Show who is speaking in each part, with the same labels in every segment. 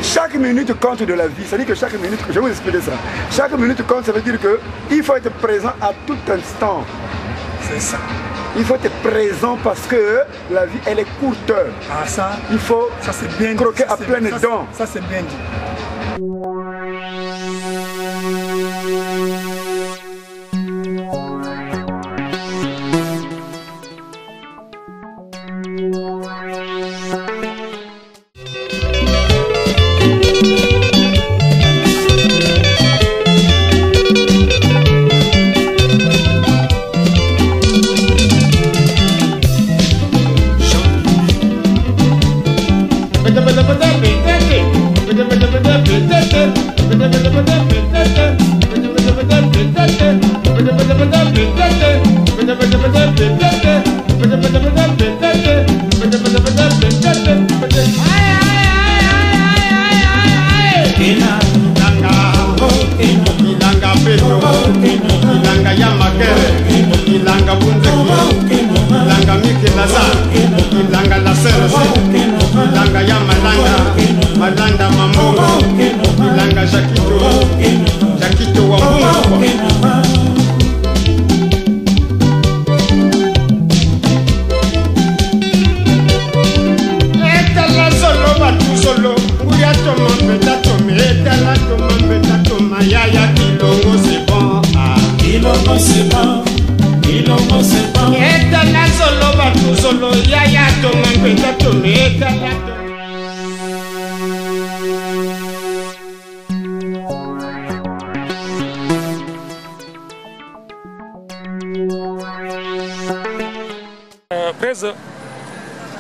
Speaker 1: Chaque minute compte de la vie. C'est-à-dire que chaque minute, je vais vous expliquer ça. Chaque minute compte, ça veut dire qu'il faut être présent à tout instant.
Speaker 2: C'est ça.
Speaker 1: Il faut être présent parce que la vie, elle est courte.
Speaker 2: Ah ça,
Speaker 1: il faut
Speaker 2: ça bien
Speaker 1: croquer
Speaker 2: dit.
Speaker 1: à pleines dents.
Speaker 2: Ça c'est bien dit.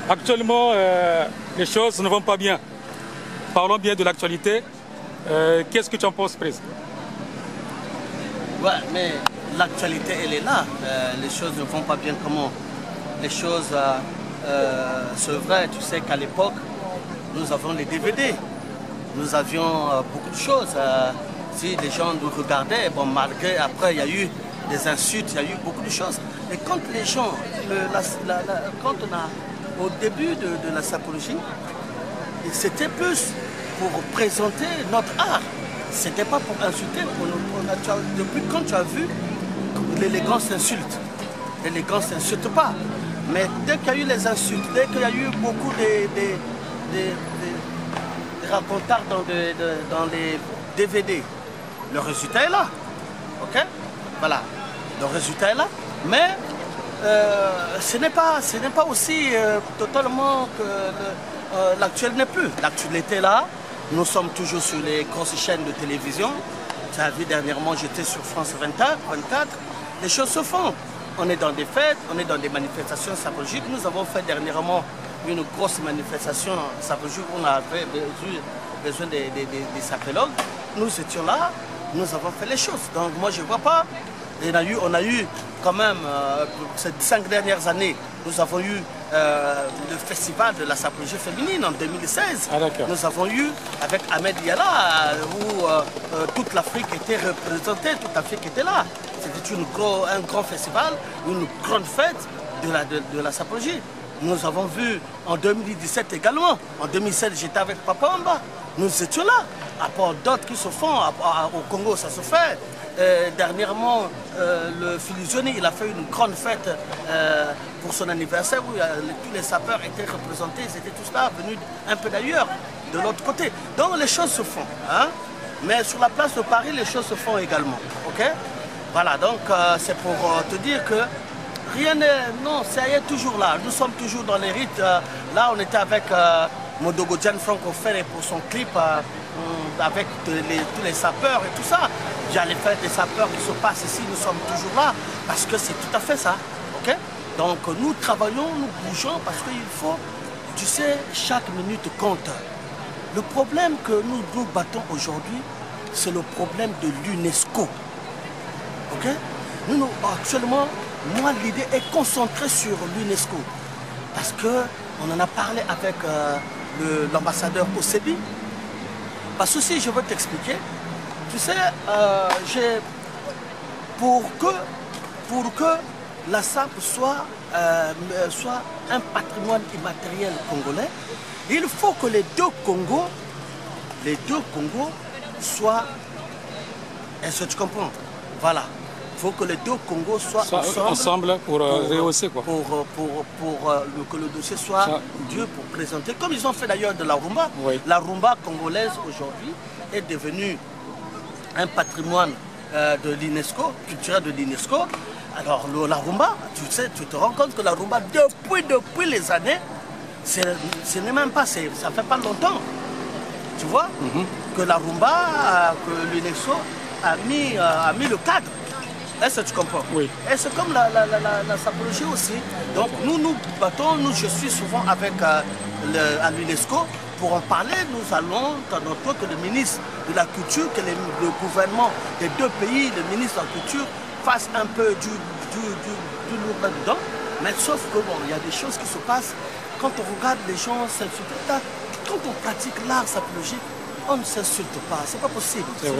Speaker 3: Actuellement, les choses ne vont pas bien. Parlons bien de l'actualité. Qu'est-ce que tu en penses, Prez?
Speaker 4: Ouais, mais l'actualité, elle est là. Les choses ne vont pas bien. Comment? Les choses, c'est vrai, tu sais qu'à l'époque, nous avons les DVD. Nous avions beaucoup de choses. Si les gens nous regardaient, bon, malgré, après, il y a eu des insultes, il y a eu beaucoup de choses. Mais quand les gens, quand on a, au début de la sapologie, c'était plus pour présenter notre art. C'était pas pour insulter. Depuis quand tu as vu, l'élégance s'insulte. L'élégance n'insulte pas. Mais dès qu'il y a eu les insultes, dès qu'il y a eu beaucoup de racontards dans les DVD, le résultat est là. Ok? Voilà. Le résultat est là. Mais ce n'est pas aussi totalement que l'actuel n'est plus. L'actualité est là. Nous sommes toujours sur les grosses chaînes de télévision. Tu as vu dernièrement, j'étais sur France 24. Les choses se font. On est dans des fêtes, on est dans des manifestations sapologiques. Nous avons fait dernièrement une grosse manifestation sapologique où on avait besoin des sapologues. Nous étions là, nous avons fait les choses. Donc moi je ne vois pas. On a eu quand même, ces 5 dernières années, nous avons eu le festival de la sapologie féminine en 2016. Nous avons eu avec Ahmed Yala où toute l'Afrique était représentée, toute l'Afrique était là. C'était un grand festival, une grande fête de la sapologie. Nous avons vu en 2017 également. En 2007, j'étais avec Papa Amba. Nous étions là. À part d'autres qui se font, au Congo, ça se fait. Dernièrement, le Filusioni, il a fait une grande fête pour son anniversaire où tous les sapeurs étaient représentés. Ils étaient tous là, venus un peu d'ailleurs, de l'autre côté. Donc les choses se font. Hein? Mais sur la place de Paris, les choses se font également. Ok? Voilà, donc c'est pour te dire que rien n'est... Non, ça y est toujours là. Nous sommes toujours dans les rites. Là, on était avec Modogo Jan Franco Ferre pour son clip avec tous les sapeurs et tout ça. Il y a les fêtes des sapeurs qui se passent ici. Nous sommes toujours là parce que c'est tout à fait ça. Ok? Donc nous travaillons, nous bougeons parce qu'il faut... Tu sais, chaque minute compte. Le problème que nous battons aujourd'hui, c'est le problème de l'UNESCO. Ok? Actuellement, moi, l'idée est concentrée sur l'UNESCO. Parce qu'on en a parlé avec l'ambassadeur Osebi. Parce que si je veux t'expliquer, tu sais, pour que la SAP soit un patrimoine immatériel congolais, il faut que les deux Congos soient... Est-ce que tu comprends? Voilà. Il faut que les deux Congos soient
Speaker 3: ensemble pour rehausser quoi.
Speaker 4: Que le dossier soit Dieu pour présenter, comme ils ont fait d'ailleurs de la rumba.
Speaker 3: Oui.
Speaker 4: La rumba congolaise aujourd'hui est devenue un patrimoine de l'UNESCO, culturel de l'UNESCO. Alors la rumba, tu sais, tu te rends compte que la rumba depuis les années, ce n'est même pas, ça fait pas longtemps, tu vois, que la rumba, que l'UNESCO a mis le cadre. Est-ce que tu comprends?
Speaker 3: Oui.
Speaker 4: Et c'est comme la sapologie aussi. Donc nous battons, je suis souvent avec à l'UNESCO pour en parler. Nous allons, tantôt que le ministre de la Culture, que le gouvernement des deux pays, le ministre de la Culture, fasse un peu du lourd là-dedans. Mais sauf que bon, il y a des choses qui se passent. Quand on regarde les gens s'insulter, quand on pratique l'art sapologique, on ne s'insulte pas, c'est pas possible. Tu ne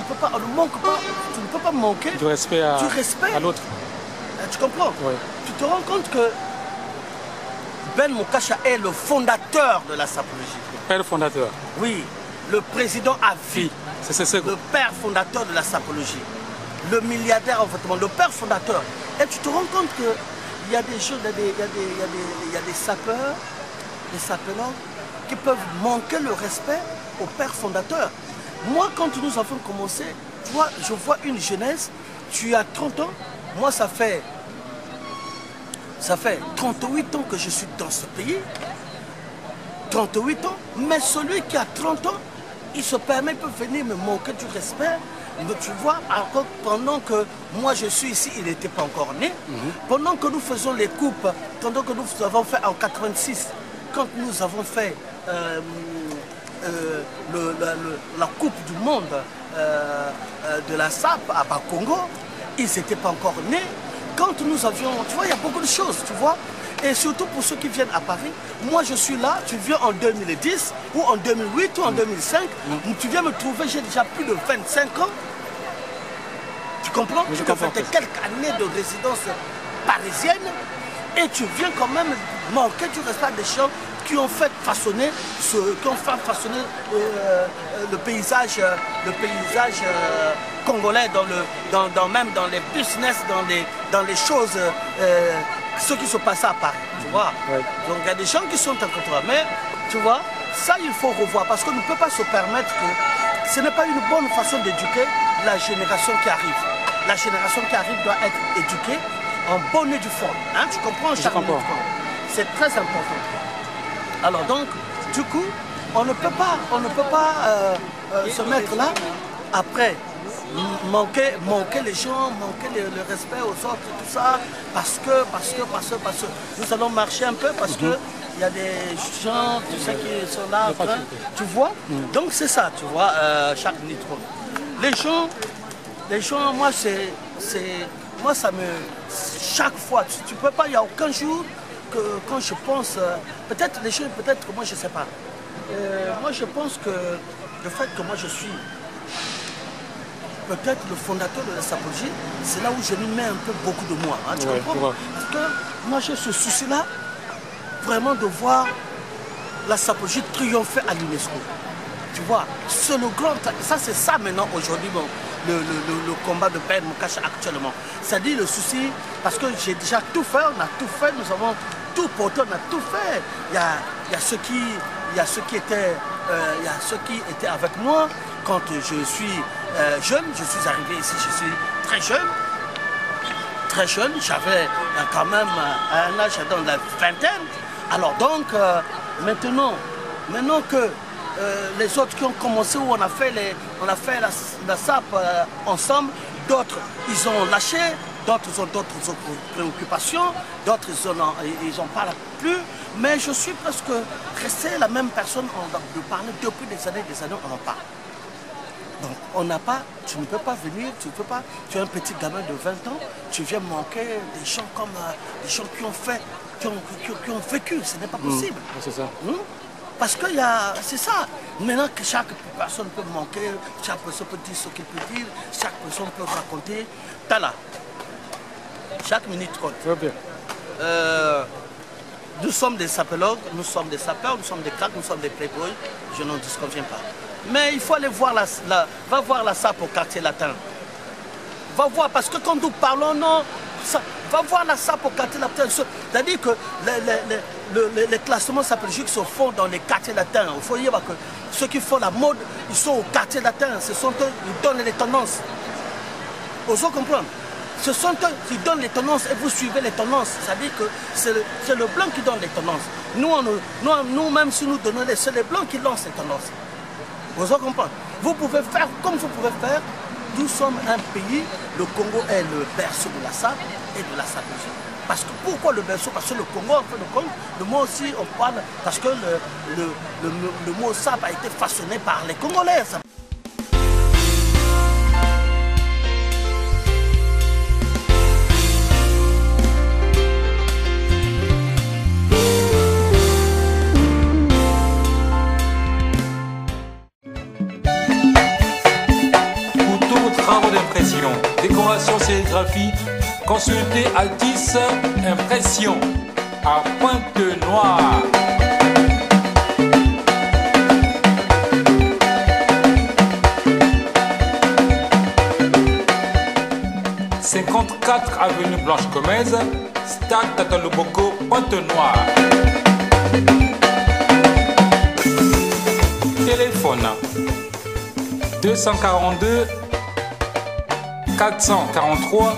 Speaker 4: peux pas, on ne manque pas, tu ne peux pas manquer
Speaker 3: du respect à l'autre.
Speaker 4: Tu comprends?
Speaker 3: Oui.
Speaker 4: Tu te rends compte que Ben Mukasha est le fondateur de la sapologie.
Speaker 3: Le père fondateur.
Speaker 4: Oui, le président à vie.
Speaker 3: C'est
Speaker 4: le père fondateur de la sapologie. Le milliardaire en fait, le père fondateur. Et tu te rends compte qu'il y a des choses, il y a des sapeurs, des sapeurs qui peuvent manquer le respect au père fondateur. Moi, quand nous avons commencé, tu vois, je vois une jeunesse, tu as 30 ans, moi ça fait 38 ans que je suis dans ce pays, 38 ans, mais celui qui a 30 ans, il se permet, peut venir me manquer du respect. Mais tu vois, encore pendant que moi je suis ici, il n'était pas encore né, pendant que nous faisons les coupes, pendant que nous avons fait en 86, quand nous avons fait la Coupe du Monde de la SAP à Bakongo, ils n'étaient pas encore nés. Quand nous avions, tu vois, il y a beaucoup de choses, tu vois. Et surtout pour ceux qui viennent à Paris, moi je suis là, tu viens en 2010 ou en 2008 ou en 2005, tu viens me trouver, j'ai déjà plus de 25 ans. Tu comprends?
Speaker 3: Oui,
Speaker 4: tu as fait quelques années de résidence parisienne et tu viens quand même manquer du respect des gens qui ont fait façonner, le paysage congolais même dans les business, dans les choses, ce qui se passe à Paris, tu vois.
Speaker 3: Ouais.
Speaker 4: Donc il y a des gens qui sont en contre, mais tu vois, ça il faut revoir parce qu'on ne peut pas se permettre que ce n'est pas une bonne façon d'éduquer la génération qui arrive. La génération qui arrive doit être éduquée en bonne et due forme. Hein, tu comprends? C'est très important. Alors donc, du coup, on ne peut pas se mettre là, après, manquer les gens, manquer le respect aux autres, tout ça, parce que nous allons marcher un peu, parce que il y a des gens, tu sais, qui sont là, après, tu vois. Donc c'est ça, tu vois, chaque nitro. Les gens, moi, moi ça me, chaque fois, tu peux pas, il n'y a aucun jour que quand je pense, peut-être les choses, peut-être que moi je sais pas. Moi je pense que le fait que moi je suis peut-être le fondateur de la sapologie, c'est là où je lui mets un peu beaucoup de moi. Hein, tu comprends? Parce que moi j'ai ce souci-là, vraiment de voir la sapologie triompher à l'UNESCO. Tu vois, c'est le grand, ça c'est ça maintenant aujourd'hui, bon, le combat de Ben Mukasha actuellement. C'est-à-dire le souci, parce que j'ai déjà tout fait, on a tout fait, nous avons tout porté, on a tout fait. Il y a ceux qui étaient avec moi quand je suis jeune, je suis arrivé ici, je suis très jeune, j'avais quand même un âge dans la vingtaine. Alors donc, maintenant que les autres qui ont commencé, où on a fait la SAP ensemble, d'autres ils ont lâché, d'autres ont d'autres préoccupations, d'autres ils n'en parlent plus, mais je suis presque resté la même personne de parler depuis des années, on en parle. Donc on n'a pas, tu ne peux pas venir, tu es un petit gamin de 20 ans, tu viens manquer des gens comme des gens qui ont vécu, ce n'est pas possible.
Speaker 3: C'est ça.
Speaker 4: Parce que c'est ça. Maintenant que chaque personne peut manquer, chaque personne peut dire ce qu'il peut dire, chaque personne peut raconter. T'as là. Chaque minute compte.
Speaker 3: Très bien.
Speaker 4: Nous sommes des sapologues, nous sommes des sapeurs, nous sommes des cracks, nous sommes des playboys. Je n'en disconviens pas. Mais il faut aller voir va voir la SAP au quartier latin. Va voir, parce que quand nous parlons, non, va voir la SAP au quartier latin. C'est-à-dire que les classements sapologiques se font dans les quartiers latins. Il faut dire que ceux qui font la mode, ils sont au quartier latin. Ce sont eux qui donnent les tendances. Vous comprenez? Ce sont eux qui donnent les tendances et vous suivez les tendances. C'est-à-dire que c'est le blanc qui donne les tendances. Nous, même si nous donnons c'est les blancs qui lancent les tendances. Vous comprenez? Vous pouvez faire comme vous pouvez faire. Nous sommes un pays, le Congo est le berceau de la SAP et de la sapologie. Parce que pourquoi le berceau? Parce que le Congo, en fait, le mot aussi, on parle, parce que le mot SAP a été façonné par les Congolais.
Speaker 3: Décoration, sérigraphie, consultez Altis Impression à Pointe-Noire. « 54 avenue Blanche Gomez, Stade Tata Loboko, Pointe-Noire. Téléphone 242 443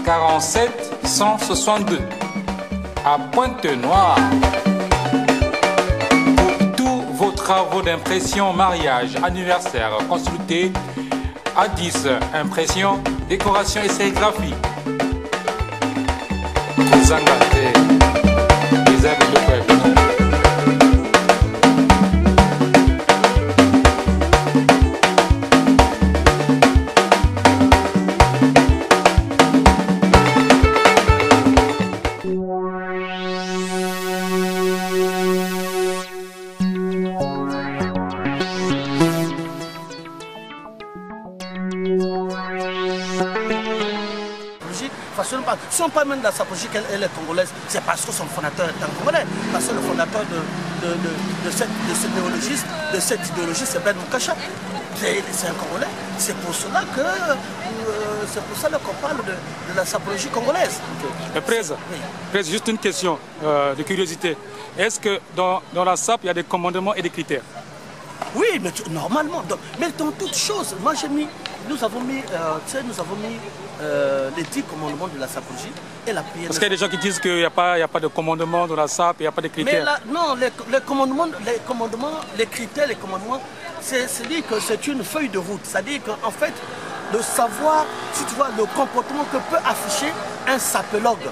Speaker 3: 47 162 à Pointe-Noire. Pour tous vos travaux d'impression, mariage, anniversaire, consultez Altis Impression, décoration et sérigraphie.
Speaker 4: Si on parle même de la sapologie, elle est congolaise, c'est parce que son fondateur est un Congolais. Parce que le fondateur de ce néologiste, de cette idéologie, c'est Ben Moukacha. C'est un Congolais. C'est pour cela qu'on parle de la sapologie congolaise.
Speaker 3: Okay. Presse, juste une question de curiosité. Est-ce que dans la SAP, il y a des commandements et des critères?
Speaker 4: Oui, mais normalement. Mais dans toutes choses, moi j'ai mis, nous avons mis les 10 commandements de la sapologie et la prière.
Speaker 3: Parce qu'il y a des gens qui disent qu'il n'y a pas de commandement dans la SAP, il n'y a pas de critères.
Speaker 4: Mais là, non, les commandements, les critères, les commandements, c'est-à-dire que c'est une feuille de route. C'est-à-dire qu'en fait, le savoir, si tu vois, le comportement que peut afficher un sapologue.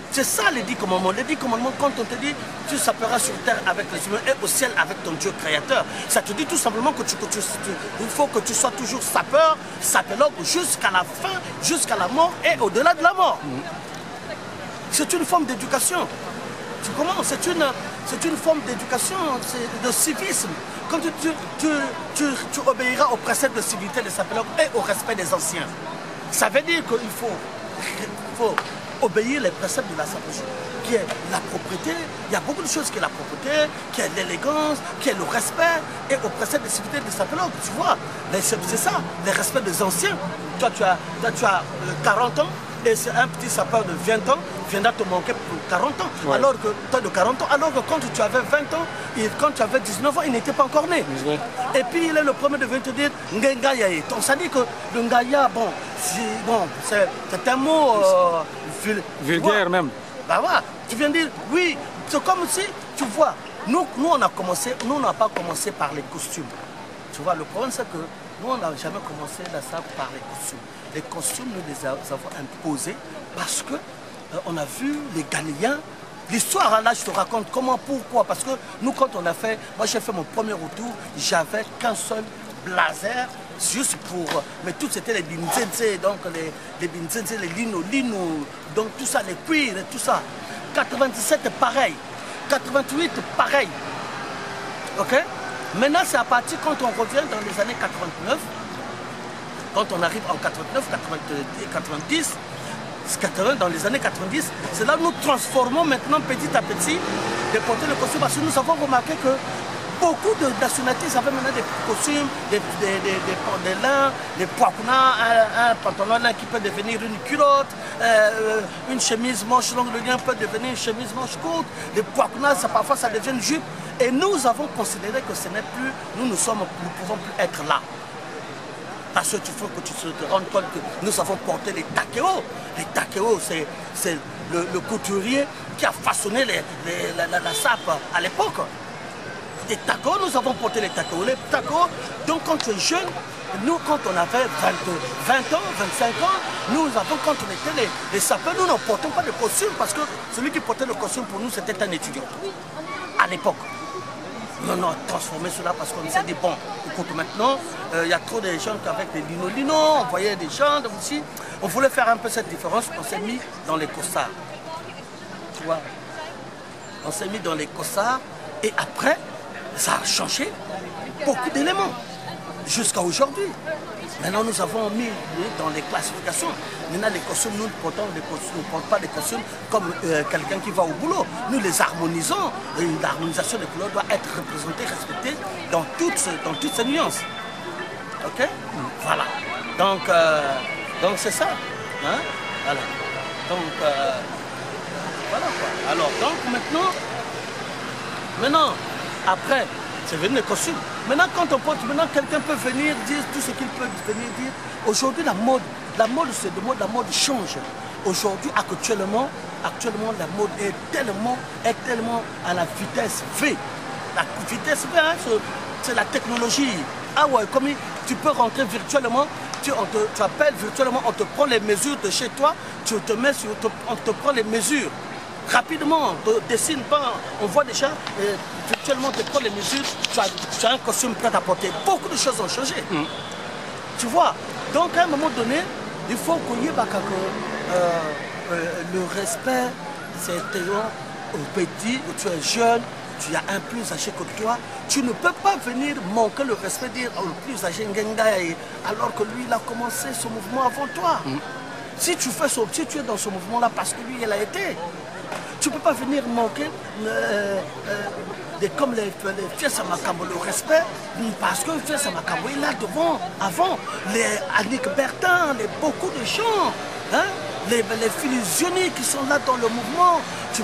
Speaker 4: C'est ça les 10 commandements. Les 10 commandements, quand on te dit tu saperas sur terre avec les humains et au ciel avec ton Dieu créateur, ça te dit tout simplement que il faut que tu sois toujours sapeur, sapologue jusqu'à la fin, jusqu'à la mort et au-delà de la mort. C'est une forme d'éducation. Tu comprends? C'est une forme d'éducation, de civisme. Quand tu obéiras aux préceptes de civilité des sapologues et au respect des anciens. Ça veut dire qu'il faut obéir les préceptes de la sapologie, qui est la propriété. Il y a beaucoup de choses qui est la propriété, qui est l'élégance, qui est le respect, et au précepte de civilité des sapologues, tu vois. C'est ça, le respect des anciens. Toi, tu as 40 ans, et c'est un petit sapeur de 20 ans viendra te manquer pour 40 ans. Ouais. Alors que tu as de 40 ans, alors que quand tu avais 20 ans, et quand tu avais 19 ans, il n'était pas encore né. Ouais. Et puis il est le premier de venir te dire Ngaya. Donc ça dit que le Ngaya, c'est un mot
Speaker 3: vulgaire même.
Speaker 4: Bah voilà, tu viens dire, oui, c'est comme si, tu vois, nous on n'a pas commencé par les costumes. Tu vois, le problème c'est que nous on n'a jamais commencé ça par les costumes. Les costumes, nous les avons imposés parce que on a vu les Ghanéens. L'histoire, là, je te raconte comment, pourquoi. Parce que nous, quand on a fait, moi j'ai fait mon premier retour, j'avais qu'un seul blazer, juste pour. Mais tout c'était les binzenze, donc les binzenze, les lino, donc tout ça, les cuirs et tout ça. 97, pareil. 88, pareil. Ok? Maintenant, c'est à partir quand on revient dans les années 89, quand on arrive en 89, 90, dans les années 90, c'est là que nous transformons maintenant petit à petit de porter le costume parce que nous avons remarqué que beaucoup de nationalités avaient maintenant des costumes, des lins, des poiconas, un pantalon lin qui peut devenir une culotte, une chemise manche longue, le lin peut devenir une chemise manche courte, des poiconas, parfois ça devient une jupe. Et nous avons considéré que ce n'est plus, nous ne pouvons plus être là. Parce qu'il faut que tu te rendes compte que nous avons porté les takéos. Les takéos, c'est le couturier qui a façonné la sape à l'époque. Les tacos, nous avons porté les tacos. Les tacos, donc quand tu es jeune, nous quand on avait 20 ans, 25 ans, nous avons, quand on était les sapeurs, nous ne portons pas de costume parce que celui qui portait le costume pour nous, c'était un étudiant. À l'époque. Nous avons transformé cela parce qu'on s'est dit, bon, écoute, maintenant, il y a trop de gens avec des lino, on voyait des gens aussi. On voulait faire un peu cette différence, on s'est mis dans les costards. Tu vois, on s'est mis dans les costards et après, ça a changé beaucoup d'éléments jusqu'à aujourd'hui. Maintenant, nous avons mis dans les classifications. Maintenant, les costumes, nous ne portons pas des costumes comme quelqu'un qui va au boulot. Nous les harmonisons. Et l'harmonisation des couleurs doit être représentée, respectée dans toutes ces nuances. Ok? Voilà. Donc c'est ça. Hein? Voilà. Donc, voilà quoi. Alors, donc maintenant, après, c'est venu les costumes. Maintenant, quand on porte, quelqu'un peut venir dire tout ce qu'il peut venir dire. Aujourd'hui, la mode change. Aujourd'hui, actuellement, la mode est tellement à la vitesse V. La vitesse V, hein, c'est la technologie. Ah ouais, comme tu peux rentrer virtuellement, tu appelles virtuellement, on te prend les mesures de chez toi, on te prend les mesures. Rapidement, on ne dessine pas, on voit déjà, virtuellement, on te prend les mesures, tu as un costume prêt à porter. Beaucoup de choses ont changé. Tu vois, donc à un moment donné, il faut qu'on y ait le respect, c'est au petit, où tu es jeune, tu as un plus âgé que toi, tu ne peux pas venir manquer le respect, dire le plus âgé alors que lui, il a commencé ce mouvement avant toi. Si tu es dans ce mouvement-là parce que lui, il a été, tu ne peux pas venir manquer comme les Fiesta Makambo, le respect, parce que Fiesta Makambo est là devant, avant, les Annick Bertin, beaucoup de gens, hein, les Philizioni qui sont là dans le mouvement, tu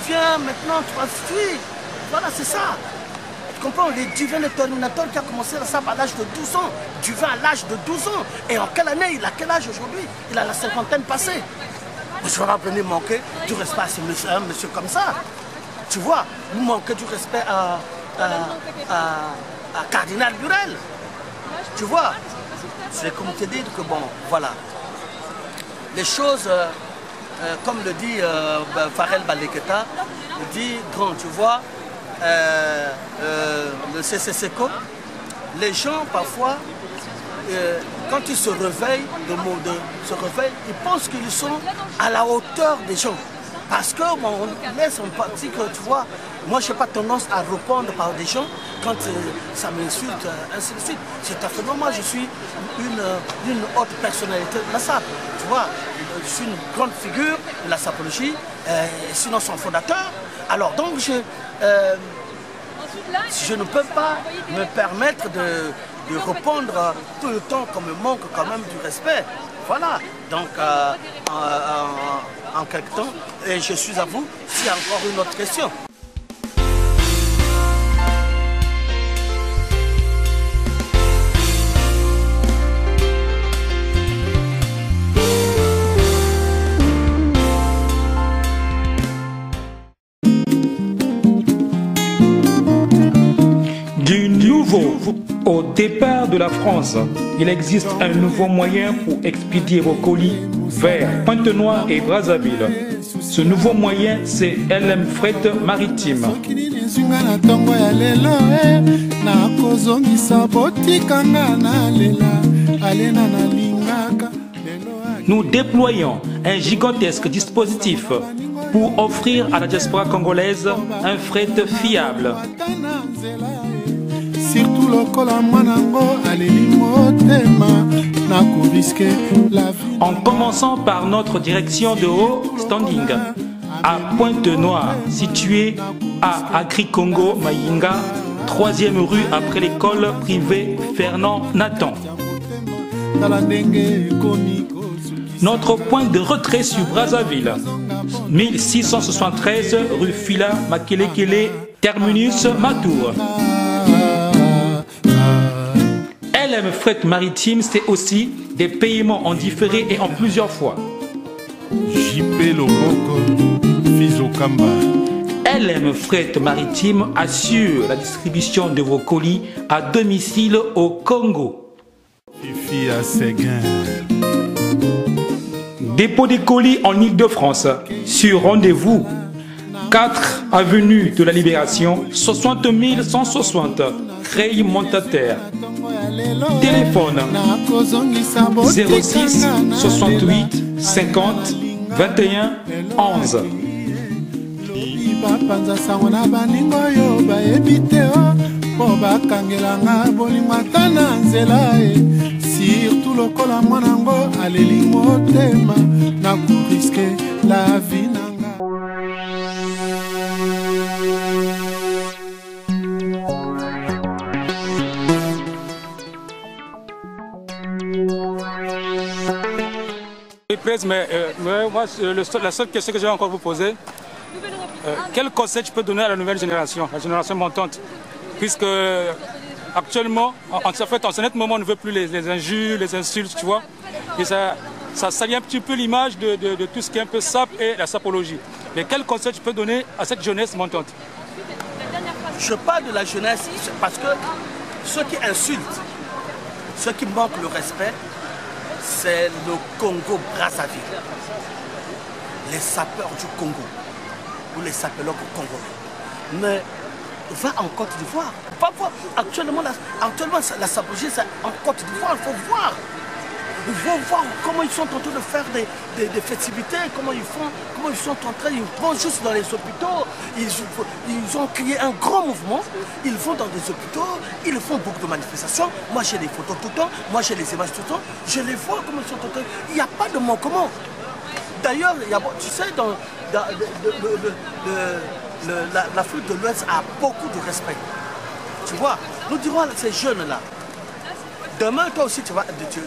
Speaker 4: viens maintenant, tu vas suivre. Voilà, c'est ça. Tu comprends, les divins de Terminator qui a commencé ça à l'âge de 12 ans, divin à l'âge de 12 ans. Et en quelle année, il a quel âge aujourd'hui? Il a la cinquantaine passée. Je vais pas venir manquer du respect à un monsieur comme ça. Tu vois, nous manquer du respect à Cardinal Burel. Tu vois, c'est comme te dire que bon, voilà. Les choses, comme le dit Farel Baleketa, il dit, grand, tu vois, le CCCCO, les gens parfois, quand ils se réveillent, ils pensent qu'ils sont à la hauteur des gens. Parce que on laisse en partie que, tu vois, moi je n'ai pas tendance à répondre par des gens quand ça m'insulte, ainsi de suite. C'est à fait normal, je suis une haute personnalité de la SAP. Tu vois, je suis une grande figure de la sapologie, sinon son fondateur. Alors donc je ne peux pas me permettre de répondre tout le temps qu'on me manque quand même du respect. Voilà, donc en quelque temps, et je suis à vous s'il y a encore une autre question.
Speaker 3: Du nouveau. Au départ de la France, il existe un nouveau moyen pour expédier vos colis vers Pointe-Noire et Brazzaville. Ce nouveau moyen, c'est LM Fret Maritime. Nous déployons un gigantesque dispositif pour offrir à la diaspora congolaise un fret fiable.
Speaker 2: Surtout
Speaker 3: En commençant par notre direction de haut standing à Pointe-Noire, située à Agri-Congo Mayinga, 3e rue après l'école privée Fernand Nathan. Notre point de retrait sur Brazzaville, 1673 rue Fila Makelekele, terminus Matour. LM Fret Maritime, c'est aussi des paiements en différé et en plusieurs fois.
Speaker 5: JP Loboko, Fizokamba.
Speaker 3: LM Fret Maritime assure la distribution de vos colis à domicile au Congo.
Speaker 5: Fifi à Séguin.
Speaker 3: Dépôt des colis en Ile-de-France, sur rendez-vous, 4 avenue de la Libération, 60 160, Creil-Montataire. Téléphone 06 68 50 21 11.
Speaker 2: Surtout lokola mwanango aleli motema na kuriske la vie nanga.
Speaker 3: Moi, la seule question que j'ai encore vous poser, quel conseil tu peux donner à la nouvelle génération, la génération montante, puisque actuellement, en fait, en ce net moment, on ne veut plus les injures, les insultes, tu vois. Et ça salit un petit peu l'image de tout ce qui est un peu sap et la sapologie. Mais quel conseil tu peux donner à cette jeunesse montante?
Speaker 4: Je parle de la jeunesse parce que ceux qui insultent, ceux qui manquent le respect, c'est le Congo-Brazzaville. Les sapeurs du Congo ou les sapeurs congolais. Mais va en Côte d'Ivoire. Actuellement, la sapologie, c'est en Côte d'Ivoire, il faut voir. Il faut voir comment ils sont en train de faire des festivités, comment ils sont en train, ils vont juste dans les hôpitaux, ils ont créé un grand mouvement, ils vont dans des hôpitaux, ils font beaucoup de manifestations. Moi j'ai des photos tout le temps, moi j'ai les images tout le temps, je les vois comment ils sont en train. Il n'y a pas de manquement. D'ailleurs, tu sais, l'Afrique de l'Ouest a beaucoup de respect. Tu vois, nous dirons à ces jeunes-là, demain, toi aussi,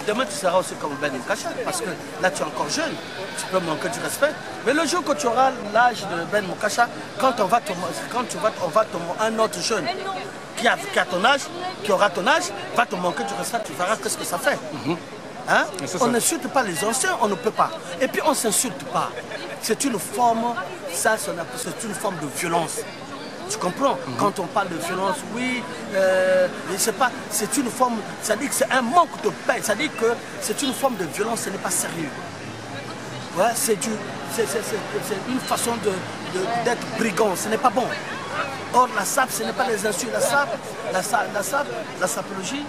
Speaker 4: demain, tu seras aussi comme Ben Moukacha, parce que là, tu es encore jeune, tu peux manquer du respect. Mais le jour que tu auras l'âge de Ben Moukacha, quand on va te un autre jeune qui a ton âge, qui aura ton âge, va te manquer du respect, tu verras qu'est-ce que ça fait. Hein? On n'insulte pas les anciens, on ne peut pas. Et puis, on ne s'insulte pas. C'est une forme, c'est une forme de violence. Tu comprends? Quand on parle de violence, oui, je sais pas, c'est une forme, ça dit que c'est un manque de paix, ça dit que c'est une forme de violence, ce n'est pas sérieux. Ouais, c'est une façon d'être brigand, ce n'est pas bon. Or, la SAP, ce n'est pas les insultes, la sapologie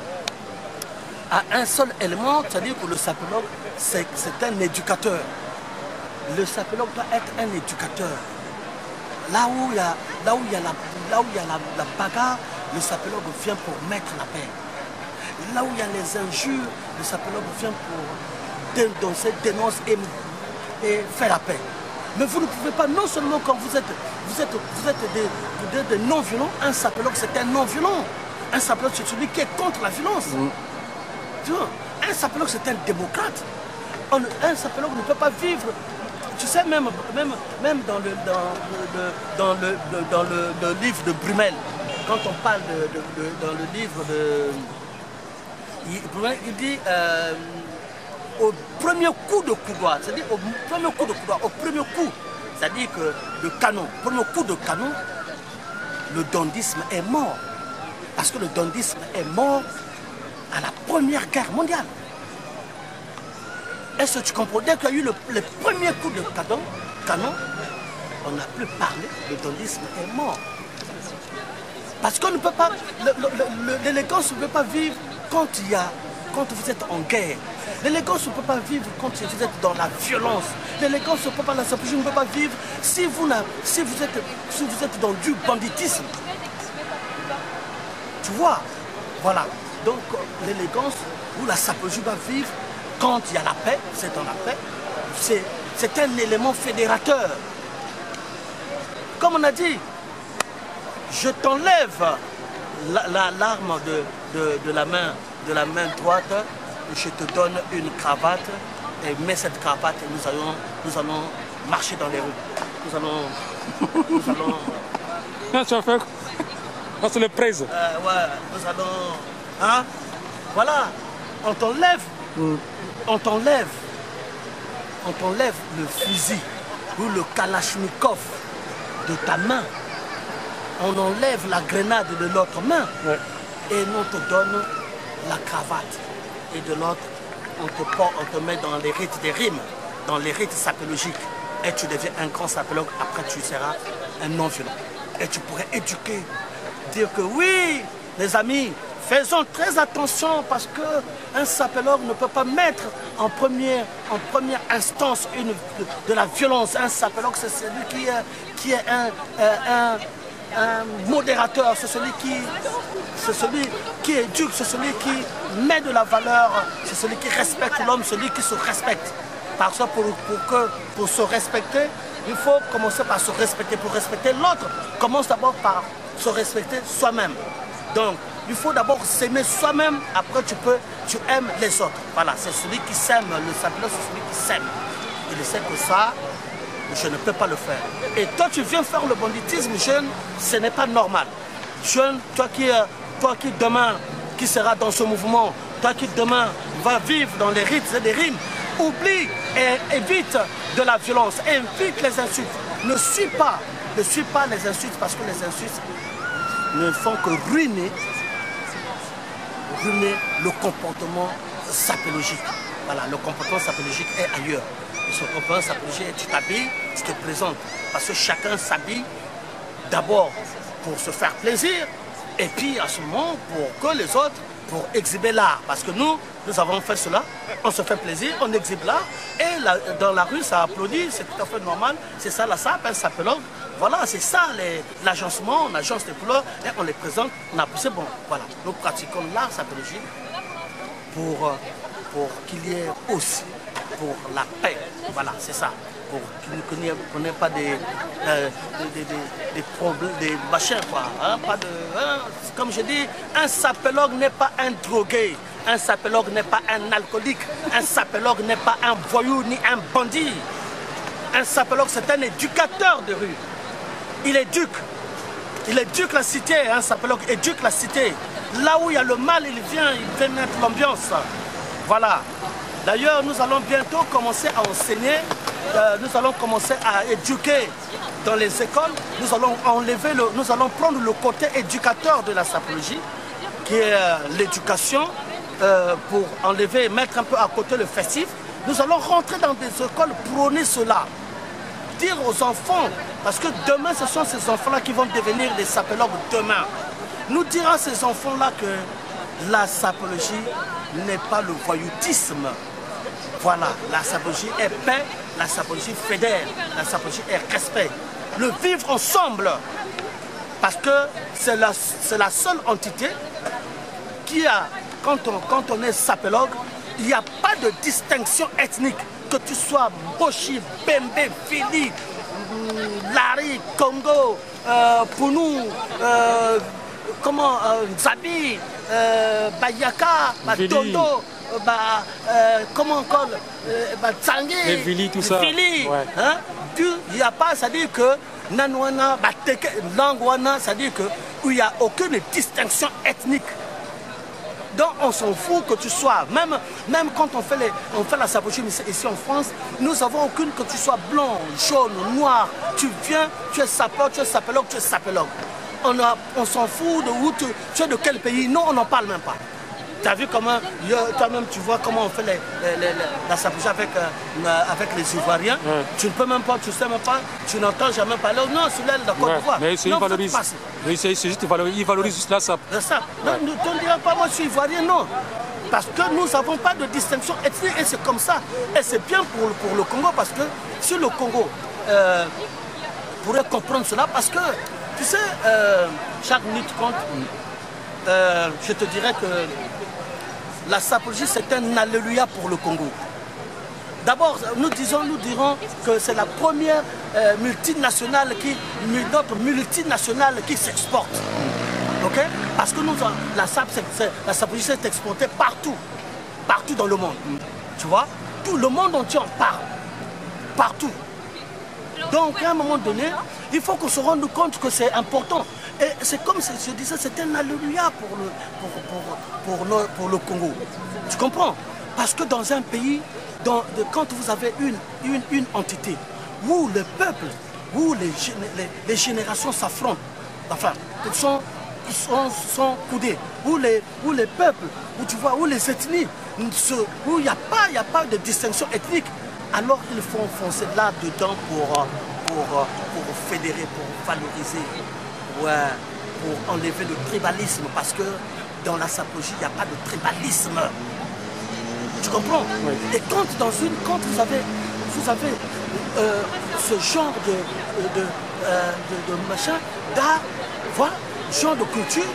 Speaker 4: a un seul élément, c'est-à-dire que le sapologue, c'est un éducateur. Le sapologue doit être un éducateur. Là où il y a la bagarre, le sapologue vient pour mettre la paix. Là où il y a les injures, le sapologue vient pour dénoncer et faire la paix. Mais vous ne pouvez pas, non seulement quand vous êtes des non-violents, un sapologue c'est un non-violent. Un sapologue c'est celui qui est contre la violence. Tu vois, un sapologue c'est un démocrate. Un sapologue ne peut pas vivre. Tu sais, même dans le livre de Brumel, quand on parle dans le livre de... Brumel, il dit au premier coup de coudoir, c'est-à-dire au premier coup de coudoir, au premier coup, c'est-à-dire que le canon, premier coup de canon, le dandisme est mort. Parce que le dandisme est mort à la Première Guerre mondiale. Est-ce que tu comprends? Dès qu'il y a eu les premiers coups de canon, on n'a plus parlé, le dandisme est mort. Parce qu'on ne peut pas, l'élégance ne peut pas vivre quand vous êtes en guerre. L'élégance ne peut pas vivre quand vous êtes dans la violence. L'élégance ne peut pas, la sapologie ne peut pas vivre si vous êtes dans du banditisme. Tu vois, Voilà. Donc l'élégance où la sapologie va vivre quand il y a la paix, c'est dans la paix, c'est un élément fédérateur. Comme on a dit, je t'enlève l'arme de la main droite, je te donne une cravate et mets cette cravate et nous allons marcher dans les rues. Nous allons...
Speaker 3: Non, tu vas faire... C'est le presse.
Speaker 4: Ouais, nous allons... Hein? Voilà, on t'enlève le fusil ou le kalachnikov de ta main. On enlève la grenade de l'autre main, ouais, et nous te donne la cravate. Et de l'autre, on te met dans les rites des rimes, dans les rites sapologiques. Et tu deviens un grand sapologue, après tu seras un non-violent. Et tu pourrais éduquer, dire que oui, les amis, faisons très attention parce qu'un sapologue ne peut pas mettre en première instance de la violence. Un sapologue, c'est celui qui est un modérateur, c'est celui qui éduque, c'est celui qui met de la valeur, c'est celui qui respecte l'homme, celui qui se respecte. Parce que pour se respecter, il faut commencer par se respecter. Pour respecter l'autre, commence d'abord par se respecter soi-même. Donc, il faut d'abord s'aimer soi-même, après tu aimes les autres. Voilà, c'est celui qui s'aime, le sapologue, c'est celui qui s'aime. Il sait que ça, je ne peux pas le faire. Et toi, tu viens faire le banditisme, jeune, ce n'est pas normal. Jeune, toi qui demain, qui sera dans ce mouvement, toi qui demain va vivre dans les rites et les rimes, oublie et évite de la violence, évite les insultes. Ne suis pas les insultes parce que les insultes ne font que ruiner le comportement sapologique. Voilà, le comportement sapologique est ailleurs. Et ce comportement sapologique, tu t'habilles, tu te présentes. Parce que chacun s'habille d'abord pour se faire plaisir et puis à ce moment pour que les autres, pour exhiber l'art. Parce que nous avons fait cela, on se fait plaisir, on exhibe l'art et dans la rue ça applaudit, c'est tout à fait normal. C'est ça la sape, un sapologue. Voilà, c'est ça l'agencement, on agence les couleurs et on les présente, c'est bon. Voilà, nous pratiquons l'art sapologique pour qu'il y ait aussi pour la paix. Voilà, c'est ça. Pour qu'il n'y ait pas des problèmes, des machins, quoi. Hein, pas de, hein, comme je dis, un sapologue n'est pas un drogué. Un sapologue n'est pas un alcoolique. Un sapologue n'est pas un voyou ni un bandit. Un sapologue, c'est un éducateur de rue. Il éduque la cité. Un sapologue éduque la cité. Là où il y a le mal, il vient mettre l'ambiance. Voilà. D'ailleurs, nous allons bientôt commencer à enseigner, nous allons commencer à éduquer dans les écoles. Nous allons prendre le côté éducateur de la sapologie, qui est l'éducation, pour enlever et mettre un peu à côté le festif. Nous allons rentrer dans des écoles, prôner cela. Dire aux enfants, parce que demain, ce sont ces enfants-là qui vont devenir des sapologues demain. Nous dirons à ces enfants-là que la sapologie n'est pas le voyoutisme. Voilà, la sapologie est paix, la sapologie fédère, la sapologie est respect. Le vivre ensemble, parce que c'est la seule entité qui a, quand on est sapologue, il n'y a pas de distinction ethnique. Que tu sois Boshi, Bembe, Fili, Lari, Congo, Pounou, Nzabi, Bayaka, Dondo, comment encore, Tsangé,
Speaker 3: Vili, tout ça.
Speaker 4: Vili,
Speaker 3: ouais.
Speaker 4: Hein? Il n'y a pas, c'est-à-dire que Nanwana, Langwana, c'est-à-dire qu'il n'y a aucune distinction ethnique. Donc on s'en fout que tu sois, même quand on fait la sapologie ici en France, nous n'avons aucune que tu sois blanc, jaune, noir, tu viens, tu es sapologue, tu es sapologue, tu es sapologue. On s'en fout de où tu es de quel pays, non, on n'en parle même pas. Tu as vu comment, toi-même tu vois comment on fait la sapologie avec les Ivoiriens. Ouais. Tu ne peux même pas, tu ne sais même pas, tu n'entends jamais parler. Non, c'est là la Côte d'Ivoire.
Speaker 3: Mais c'est juste, il valorise juste la sape.
Speaker 4: La sape. Ouais. Non, tu ne diras pas, moi je suis Ivoirien, non. Parce que nous n'avons pas de distinction ethnique et c'est comme ça. Et c'est bien pour le Congo parce que si le Congo pourrait comprendre cela, parce que, tu sais, chaque minute compte. je te dirais que la sapologie, c'est un alléluia pour le Congo. D'abord, nous dirons que c'est la première multinationale qui s'exporte. Ok? Parce que la sapologie s'est exportée partout dans le monde. Tu vois? Tout le monde entier en parle. Partout. Donc, à un moment donné, il faut qu'on se rende compte que c'est important. Et c'est comme je disais, c'est un alléluia pour le Congo. Tu comprends? Parce que dans un pays, quand vous avez une entité où le peuple, où les générations s'affrontent, enfin, sont coudés, où les peuples, où tu vois, où les ethnies, où il n'y a pas de distinction ethnique, alors il faut foncer là-dedans pour fédérer, pour valoriser, pour enlever le tribalisme, parce que dans la sapologie, il n'y a pas de tribalisme. Tu comprends? Oui. Et quand vous avez ce genre de machin, d'art, voilà, genre de culture,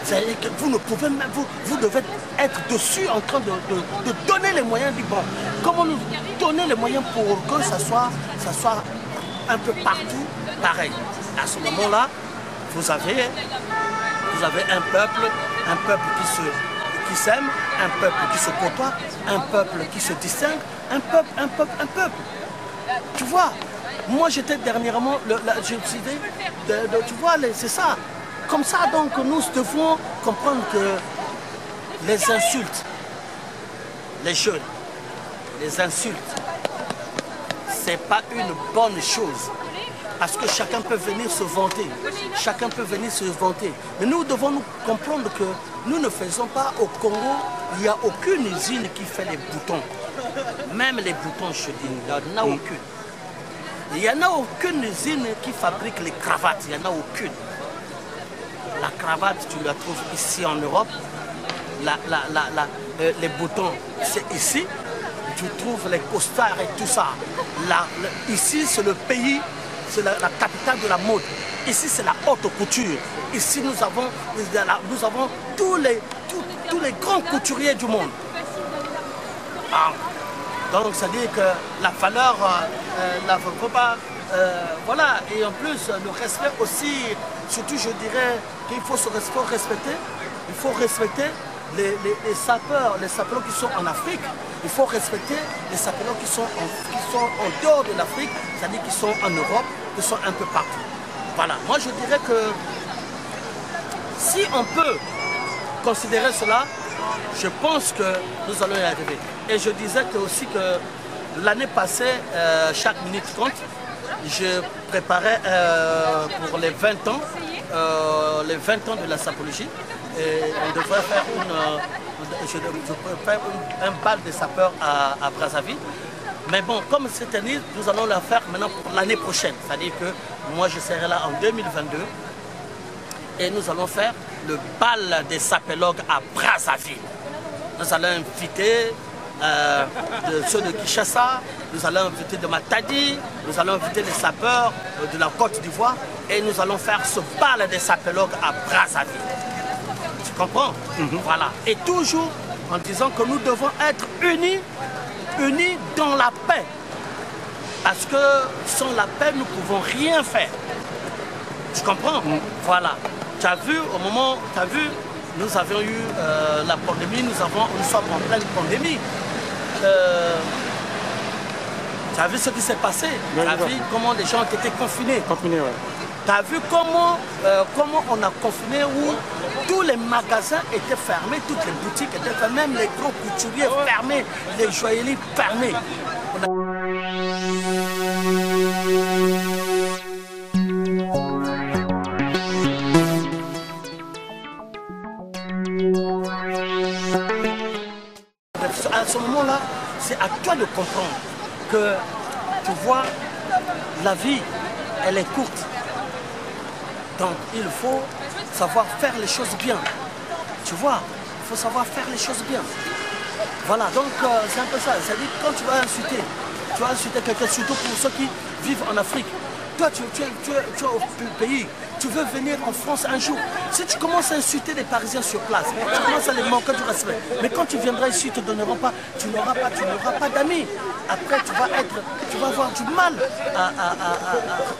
Speaker 4: c'est-à-dire que vous ne pouvez même, vous devez être dessus en train de donner les moyens du bon. Comment nous donner les moyens pour que ça soit un peu partout pareil. À ce moment-là, vous avez un peuple qui s'aime, un peuple qui se côtoie, un peuple qui se distingue, un peuple. Tu vois, moi j'étais dernièrement, tu vois, c'est ça. Comme ça, donc, nous devons comprendre que les insultes, les jeunes, les insultes, c'est pas une bonne chose. Parce que chacun peut venir se vanter. Chacun peut venir se vanter. Mais nous devons nous comprendre que nous ne faisons pas au Congo, il n'y a aucune usine qui fait les boutons. Même les boutons, je dis, il n'y en a aucune. Il n'y en a aucune usine qui fabrique les cravates. Il n'y en a aucune. La cravate, tu la trouves ici en Europe. Les boutons, c'est ici. Tu trouves les costards et tout ça. Ici, c'est le pays. C'est la capitale de la mode. Ici, c'est la haute couture. Ici, nous avons tous les grands couturiers du monde. Donc, ça dit que la valeur ne faut pas... voilà, et en plus, le respect aussi, surtout, je dirais qu'il faut se respecter. Il faut respecter les sapeurs qui sont en Afrique. Il faut respecter les sapeurs qui sont en dehors de l'Afrique, c'est-à-dire qui sont en Europe, qui sont un peu partout. Voilà, moi je dirais que si on peut considérer cela, je pense que nous allons y arriver. Et je disais aussi que l'année passée, chaque minute compte, je préparais pour les 20 ans, de la sapologie. Et on devrait faire un bal des sapeurs à Brazzaville. Mais bon, comme cette année, nous allons la faire maintenant pour l'année prochaine. C'est-à-dire que moi, je serai là en 2022. Et nous allons faire le bal des sapologues à Brazzaville. Nous allons inviter ceux de Kinshasa, nous allons inviter de Matadi, nous allons inviter les sapeurs de la Côte d'Ivoire. Et nous allons faire ce bal des sapologues à Brazzaville. Tu comprends? Voilà. Et toujours en disant que nous devons être unis dans la paix. Parce que sans la paix, nous ne pouvons rien faire. Tu comprends? Voilà. Tu as vu, au moment, tu as vu, nous avions eu la pandémie, nous sommes en pleine pandémie. Tu as vu ce qui s'est passé? Tu as vu comment les gens ont été confinés? Confinés, ouais. Tu as vu comment on a confiné, où tous les magasins étaient fermés, toutes les boutiques étaient fermées, même les gros couturiers fermés, les joailleries fermées. À ce moment-là, c'est à toi de comprendre que, tu vois, la vie, elle est courte. Donc, il faut savoir faire les choses bien. Tu vois, il faut savoir faire les choses bien. Voilà, donc c'est un peu ça. C'est-à-dire quand tu vas insulter quelqu'un, surtout pour ceux qui vivent en Afrique, Toi, tu es au pays, tu veux venir en France un jour. Si tu commences à insulter les Parisiens sur place, tu commences à les manquer du respect. Mais quand tu viendras ici, ils ne te donneront pas, tu n'auras pas d'amis. Après, tu vas avoir du mal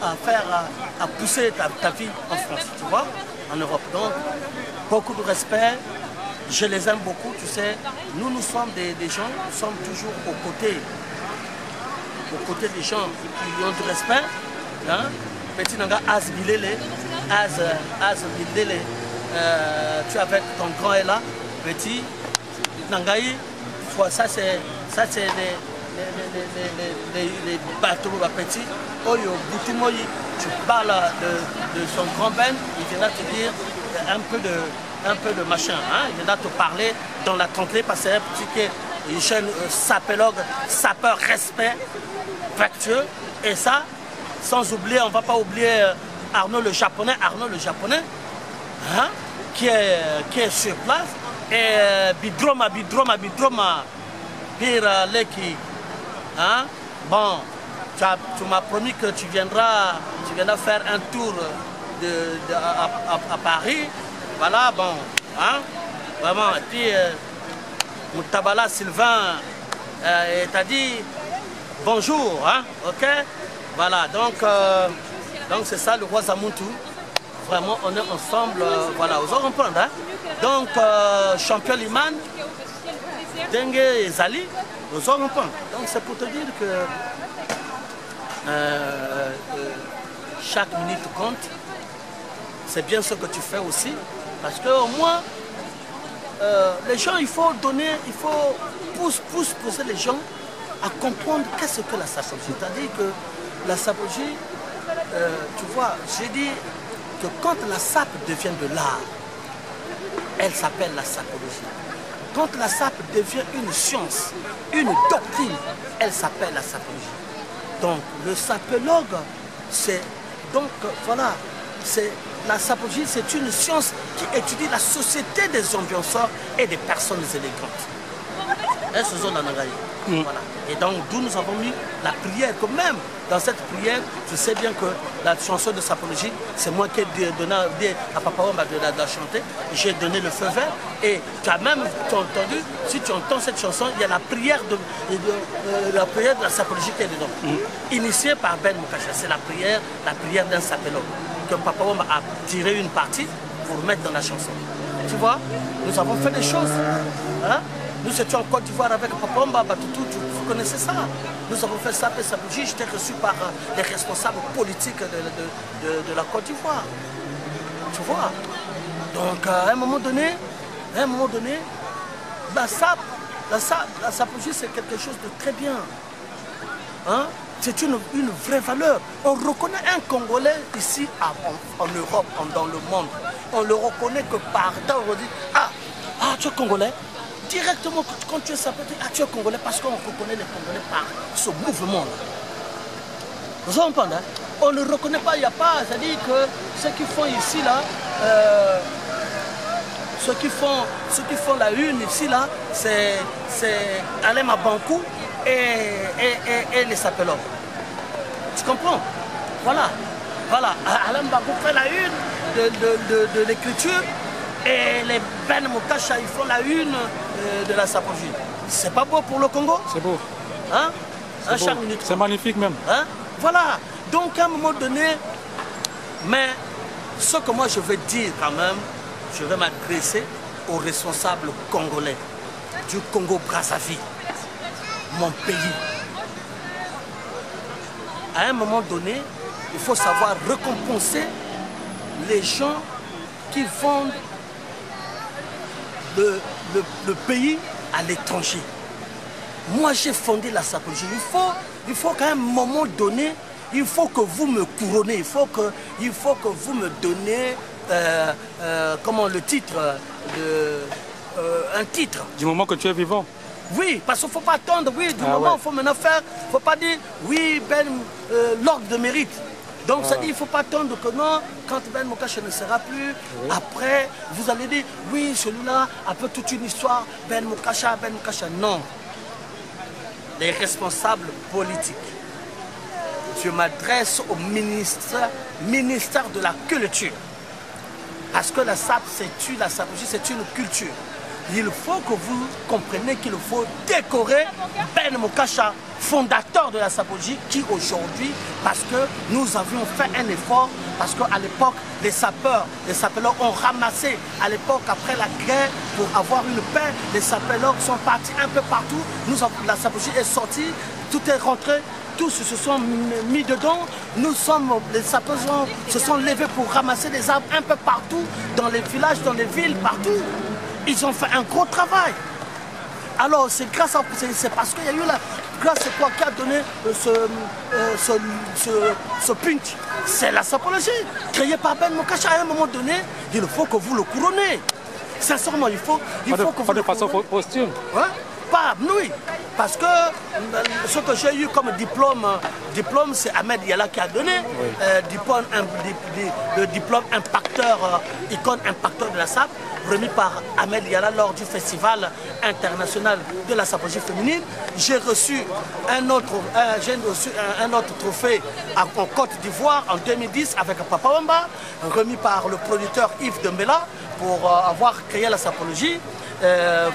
Speaker 4: à pousser ta vie en France, tu vois, en Europe. Donc, beaucoup de respect. Je les aime beaucoup, tu sais. Nous sommes des gens, nous sommes toujours aux côtés des gens qui ont du respect. Hein? Petit Nanga Azbilele, tu es avec ton grand est là, petit Nangaï, ça c'est les bateaux petits. Oyo Boutumoyi, tu parles de son grand Ben, il viendra te dire un peu de machin, hein? Il viendra te parler dans la tranquillité parce que c'est un petit qui est jeune sapélogue, sapeur, respect, vertueux, et ça. Sans oublier, on ne va pas oublier Arnaud le japonais, hein, qui est sur place. Et Bidroma, Leki. Hein? Bon, tu m'as promis que tu viendras faire un tour à Paris. Voilà, bon, hein? Vraiment. Et puis, Moutabala Sylvain t'a dit bonjour, hein? Ok? Voilà, donc c'est ça le roi Zamuntu. Vraiment, on est ensemble, voilà, vous allez comprendre. Hein? Donc, champion Liman, Dengue et Zali, vous allez comprendre. Donc, c'est pour te dire que chaque minute compte. C'est bien ce que tu fais aussi. Parce qu'au moins, les gens, il faut pousser les gens à comprendre qu'est-ce que la sapologie. C'est-à-dire que la sapologie, tu vois, j'ai dit que quand la sape devient de l'art, elle s'appelle la sapologie. Quand la sape devient une science, une doctrine, elle s'appelle la sapologie. Donc le sapologue, c'est donc voilà, c'est la sapologie, c'est une science qui étudie la société des ambianceurs et des personnes élégantes. Et ce sont dans voilà. Et donc d'où nous avons mis la prière, que même dans cette prière, je sais bien que la chanson de sapologie, c'est moi qui ai donné à Papa Wamba de la chanter. J'ai donné le feu vert. Et tu as même entendu, si tu entends cette chanson, il y a la prière de la sapologie qui est dedans. Initiée par Ben Moukacha. C'est la prière d'un sapologue. Que Papa Wamba a tiré une partie pour mettre dans la chanson. Tu vois, nous avons fait des choses. Hein? Nous étions en Côte d'Ivoire avec Papa Wamba, vous connaissez ça. Nous avons fait ça, j'étais reçu par les responsables politiques de la Côte d'Ivoire. Tu vois. Donc à un moment donné, la sapologie c'est quelque chose de très bien. Hein? C'est une vraie valeur. On reconnaît un Congolais ici en Europe, dans le monde. On le reconnaît que par temps, on dit tu es Congolais. Directement, quand tu es sapologue, tu es Congolais parce qu'on reconnaît les Congolais par ce mouvement-là. Vous entendez, hein? On ne reconnaît pas, il n'y a pas, c'est-à-dire que ceux qui font ici, là, ceux qui font la une ici, là, c'est Alain Mabankou et les sapologues. Tu comprends? Voilà. Alain Mabankou fait la une de l'écriture. Et les Ben Moukacha, ils font la une de la sapologie. C'est pas beau pour le Congo?
Speaker 3: C'est beau.
Speaker 4: Hein? Chaque minute.
Speaker 3: C'est magnifique même.
Speaker 4: Hein? Voilà. Donc à un moment donné, mais ce que moi je veux dire quand même, je vais m'adresser aux responsables congolais du Congo-Brazzaville, mon pays. À un moment donné, il faut savoir récompenser les gens qui vendent le pays à l'étranger. Moi j'ai fondé la sapologie. Il faut qu'à un moment donné, il faut que vous me couronnez, il faut que vous me donnez comment le titre un titre.
Speaker 3: Du moment que tu es vivant.
Speaker 4: Oui, parce qu'il ne faut pas attendre, oui, du moment il faut maintenant faire, il ne faut pas dire oui, l'ordre de mérite. Donc ça dit, il ne faut pas attendre que non, quand Ben Moukacha ne sera plus, après, vous allez dire, oui, celui-là a peu toute une histoire, Ben Moukacha. Non. Les responsables politiques je m'adresse au ministère de la Culture. Parce que la SAP, la sapologie, c'est une culture. Il faut que vous compreniez qu'il faut décorer Ben Moukacha, fondateur de la sapologie, qui aujourd'hui, parce que nous avions fait un effort, parce qu'à l'époque, les sapeurs ont ramassé, à l'époque, après la guerre, pour avoir une paix, les sapeurs sont partis un peu partout. La sapologie est sortie, tout est rentré. Tous se sont mis dedans. Les sapeurs se sont levés pour ramasser des arbres un peu partout, dans les villages, dans les villes, partout. Ils ont fait un gros travail. Alors c'est grâce à, c'est parce qu'il y a eu grâce à quoi qui a donné ce punch. C'est la sapologie, créée par Ben Moukacha. À un moment donné, il faut que vous le couronnez. Sincèrement, il faut que vous
Speaker 3: de façon posthume.
Speaker 4: Hein? Pas oui, parce que ce que j'ai eu comme diplôme c'est Ahmed Yala qui a donné, oui. Le diplôme impacteur, icône impacteur de la SAP, remis par Ahmed Yala lors du festival international de la sapologie féminine. J'ai reçu un autre trophée en Côte d'Ivoire en 2010 avec Papa Wamba, remis par le producteur Yves Dembela pour avoir créé la sapologie.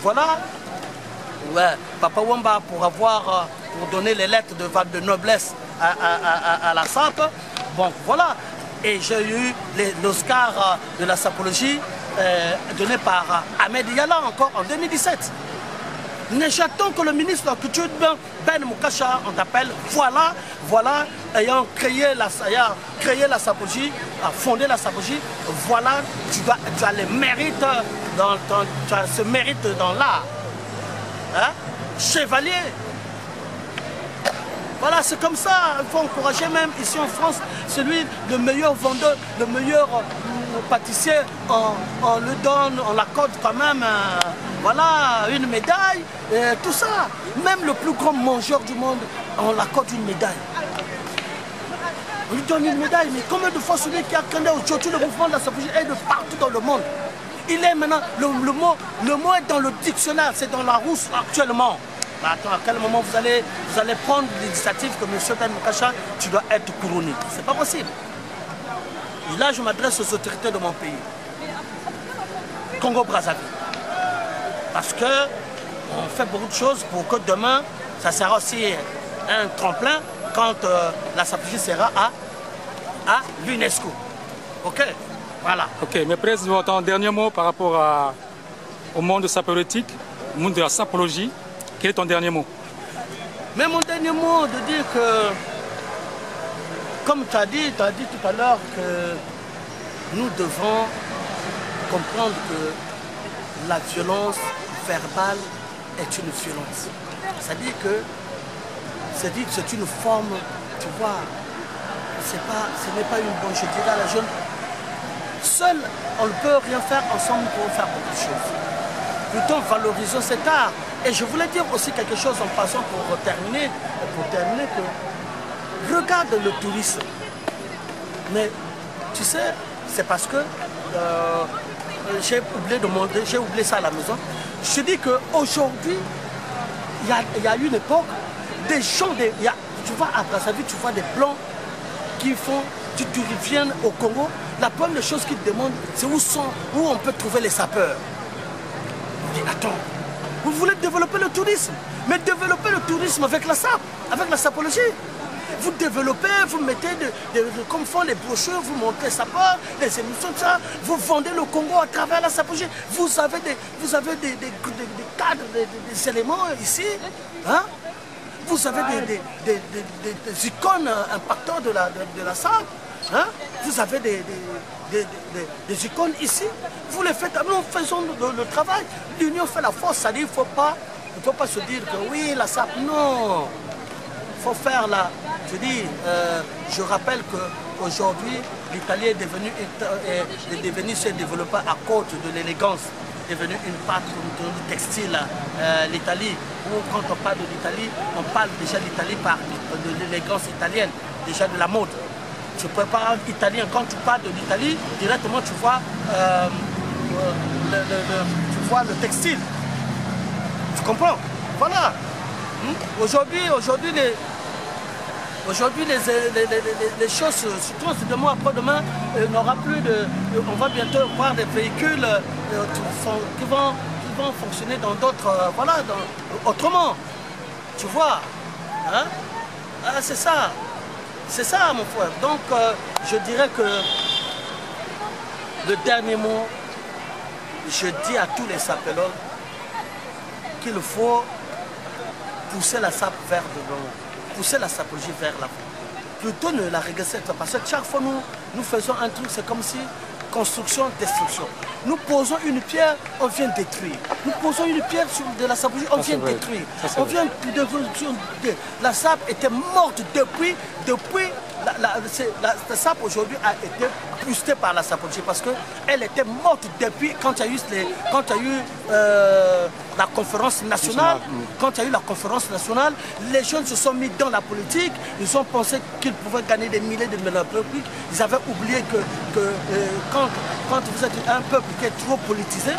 Speaker 4: Voilà. Ouais, Papa Wamba pour donner les lettres de noblesse à la SAP. Bon, voilà. Et j'ai eu l'Oscar de la sapologie donné par Ahmed Yala encore en 2017. J'attends que le ministre de la Culture, Ben Moukacha, on t'appelle, voilà, ayant créé la sapologie, a fondé la sapologie, voilà, tu as les mérites, tu as ce mérite dans l'art. Hein? Chevalier. Voilà, c'est comme ça. Il faut encourager même ici en France, le meilleur vendeur, le meilleur pâtissier, on le donne, on l'accorde quand même, voilà, une médaille, tout ça. Même le plus grand mangeur du monde, on l'accorde une médaille. On lui donne une médaille, mais combien de fois celui qui a créé aujourd'hui le mouvement de la sapologie est de partout dans le monde. Il est maintenant, le mot est dans le dictionnaire, c'est dans la rousse actuellement. Mais attends, à quel moment vous allez prendre l'initiative que M. Ben Moukacha, tu dois être couronné? C'est pas possible. Et là, je m'adresse aux autorités de mon pays. Congo-Brazzaville. Parce qu'on fait beaucoup de choses pour que demain, ça sera aussi un tremplin quand la sapologie sera à l'UNESCO. Ok? Voilà. Ok,
Speaker 3: mais président, ton dernier mot par rapport au monde sapologique, au monde de la sapologie, quel est ton dernier mot?
Speaker 4: Mais mon dernier mot, de dire que, comme tu as dit tout à l'heure, que nous devons comprendre que la violence verbale est une violence. C'est-à-dire que c'est une forme, tu vois, ce n'est pas une bonne, je dirais à la jeune. Seul, on ne peut rien faire, ensemble, nous pouvons faire beaucoup de choses. Plutôt valorisons cet art. Et je voulais dire aussi quelque chose en passant pour terminer que regarde le tourisme. Mais tu sais, c'est parce que j'ai oublié ça à la maison. Je dis qu'aujourd'hui, il y a une époque, des gens, tu vois à Brazzaville, tu vois des blancs qui font, tu viens au Congo, la première chose qu'ils te demandent, c'est où on peut trouver les sapeurs. On dit, attends, vous voulez développer le tourisme, mais développer le tourisme avec la SAP, avec la sapologie. Vous développez, vous mettez, comme font les brochures, vous montrez les sapeurs, les émissions, tout ça, vous vendez le Congo à travers la sapologie. Vous avez des cadres, des éléments ici, hein? Vous avez des icônes impactants de la SAP. Hein? Vous avez des icônes ici. Vous les faites. Nous faisons le travail. L'union fait la force. C'est-à-dire qu'il ne faut pas se dire que oui, la SAP. Non. Il faut faire la. Je dis, je rappelle qu'aujourd'hui, l'Italie est devenue se développer à cause de l'élégance. Est devenue une patrie du textile, l'Italie. Quand on parle de l'Italie, on parle déjà de l'Italie par de l'élégance italienne, déjà de la mode. Tu prépares un italien, quand tu parles de l'Italie, directement tu vois le textile. Tu comprends? Voilà. Aujourd'hui, Aujourd'hui, les choses se trouvent de mois après-demain, n'aura plus de... On va bientôt voir des véhicules qui vont fonctionner dans d'autres... voilà, autrement. Tu vois, hein? Ah, c'est ça. C'est ça, mon frère. Donc, je dirais que le dernier mot, je dis à tous les sapeleurs qu'il faut pousser la sape vers devant. Pousser la sapologie vers l'avant. Plutôt ne la régresser pas. Parce que chaque fois nous faisons un truc, c'est comme si construction, destruction. Nous posons une pierre, on vient détruire. Nous posons une pierre sur de la sapologie, on vient détruire. On vient de... La sape était morte depuis la sape aujourd'hui a été boostée par la sapologie parce qu'elle était morte depuis quand il y a eu, la conférence nationale. Quand il y a eu la conférence nationale, les jeunes se sont mis dans la politique, ils ont pensé qu'ils pouvaient gagner des milliers de millions de publics. Ils avaient oublié que quand vous êtes un peuple qui est trop politisé,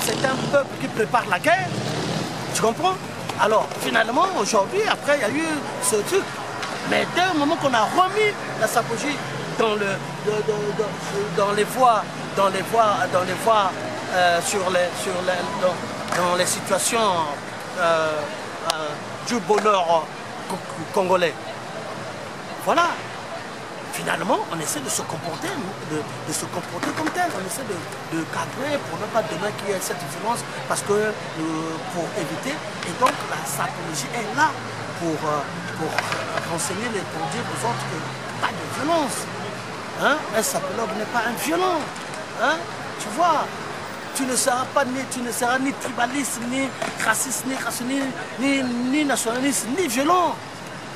Speaker 4: c'est un peuple qui prépare la guerre. Tu comprends? Alors finalement aujourd'hui, après il y a eu ce truc. Mais dès le moment qu'on a remis la sapologie dans les voies, dans les situations du bonheur congolais, voilà. Finalement, on essaie de se comporter, de se comporter comme tel. On essaie de cadrer pour ne pas donner qu'il y ait cette violence, parce que pour éviter. Et donc la sapologie est là pour renseigner, pour dire aux autres que pas de violence. Hein? Un sapologue n'est pas un violent. Hein? Tu vois, tu ne seras ni tribaliste, ni raciste, ni nationaliste, ni violent,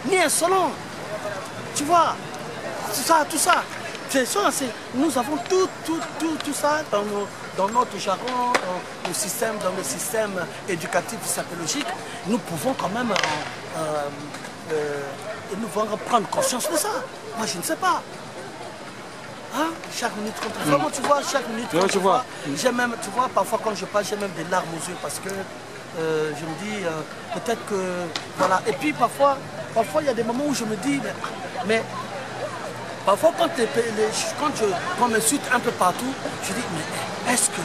Speaker 4: ni insolent. Tu vois, tout ça. Nous avons tout ça dans notre jargon, dans le système éducatif sapologique. Nous pouvons quand même nous devons prendre conscience de ça. Moi, je ne sais pas. Hein? Chaque minute compte. Vraiment, tu vois, chaque minute compte. Tu vois, parfois quand je parle, j'ai même des larmes aux yeux parce que je me dis peut-être que voilà. Et puis parfois il y a des moments où je me dis mais parfois quand on m'insulte un peu partout, je dis mais est-ce que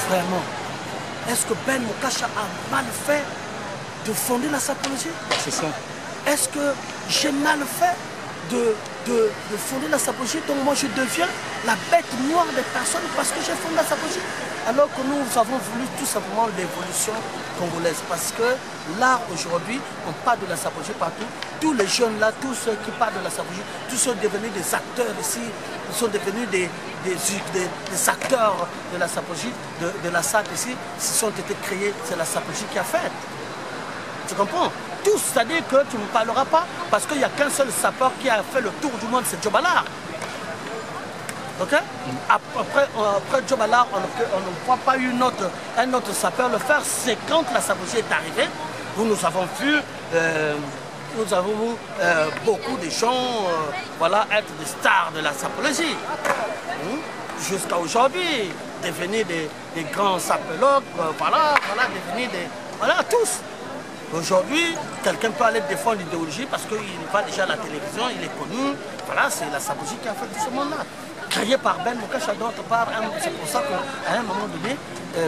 Speaker 4: vraiment, est-ce que Ben Moukacha a mal fait de fonder la sapologie?
Speaker 3: C'est ça.
Speaker 4: Est-ce que j'ai mal fait de fonder la sapologie, donc moi je deviens la bête noire des personnes parce que j'ai fondé la sapologie? Alors que nous avons voulu tout simplement l'évolution congolaise, parce que là aujourd'hui on parle de la sapologie partout. Tous les jeunes là, tous ceux qui parlent de la sapologie, tous sont devenus des acteurs ici, ils sont devenus des acteurs de la sapologie, de la SAP ici, ils ont été créés, c'est la sapologie qui a fait. Tu comprends? Tous, c'est-à-dire que tu ne me parleras pas parce qu'il n'y a qu'un seul sapeur qui a fait le tour du monde, c'est Djobalar. Ok? Après Djobalar, on ne voit pas un autre sapeur le faire. C'est quand la sapologie est arrivée où nous avons vu, beaucoup de gens voilà, être des stars de la sapologie. Jusqu'à aujourd'hui, devenir des grands sapologues, voilà, devenir des... Voilà, tous. Aujourd'hui, quelqu'un peut aller défendre l'idéologie parce qu'il va déjà à la télévision, il est connu. Voilà, c'est la sapologie qui a fait tout ce monde-là. Créé par Ben Moukacha d'autre part, c'est pour ça qu'à un moment donné,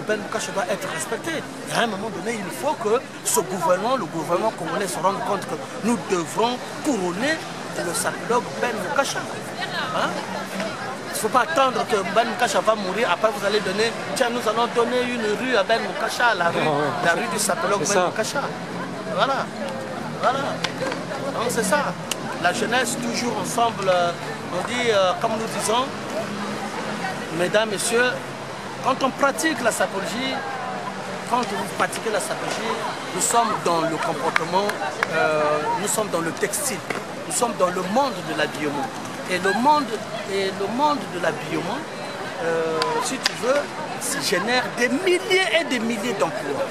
Speaker 4: Ben Moukacha doit être respecté. Et à un moment donné, il faut que ce gouvernement, le gouvernement congolais, se rende compte que nous devrons couronner le sapologue Ben Moukacha. Hein? Il ne faut pas attendre que Ben Moukacha va mourir, après vous allez donner, tiens, nous allons donner une rue à Ben Moukacha, la rue du sapologue Ben Moukacha. Voilà. Donc c'est ça. La jeunesse, toujours ensemble, on dit, comme nous disons, mesdames, messieurs, quand on pratique la sapologie, quand vous pratiquez la sapologie, nous sommes dans le comportement, nous sommes dans le textile, nous sommes dans le monde de l'habillement. Et le monde de l'habillement, si tu veux, génère des milliers et des milliers d'emplois.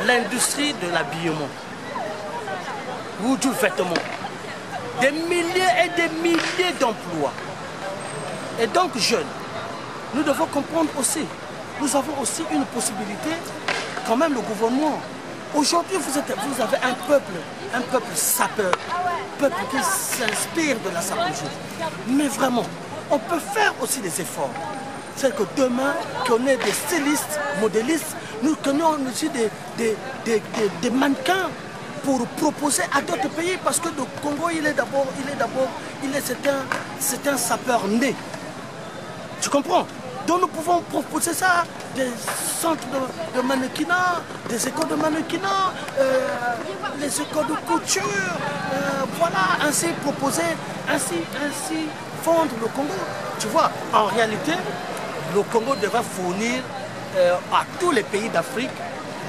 Speaker 4: L'industrie de l'habillement ou du vêtement, des milliers et des milliers d'emplois. Et donc, jeunes, nous devons comprendre aussi, nous avons aussi une possibilité, quand même le gouvernement Aujourd'hui, vous avez un peuple sapeur, un peuple qui s'inspire de la sapologie. Mais vraiment, on peut faire aussi des efforts. C'est que demain, qu'on ait des stylistes, modélistes, nous connaissons aussi des mannequins pour proposer à d'autres pays, parce que le Congo, c'est un sapeur né. Tu comprends? Donc nous pouvons proposer ça, des centres de mannequinat, des écoles de mannequinat, les écoles de couture, voilà, ainsi proposer, ainsi fondre le Congo. Tu vois, en réalité, le Congo devrait fournir à tous les pays d'Afrique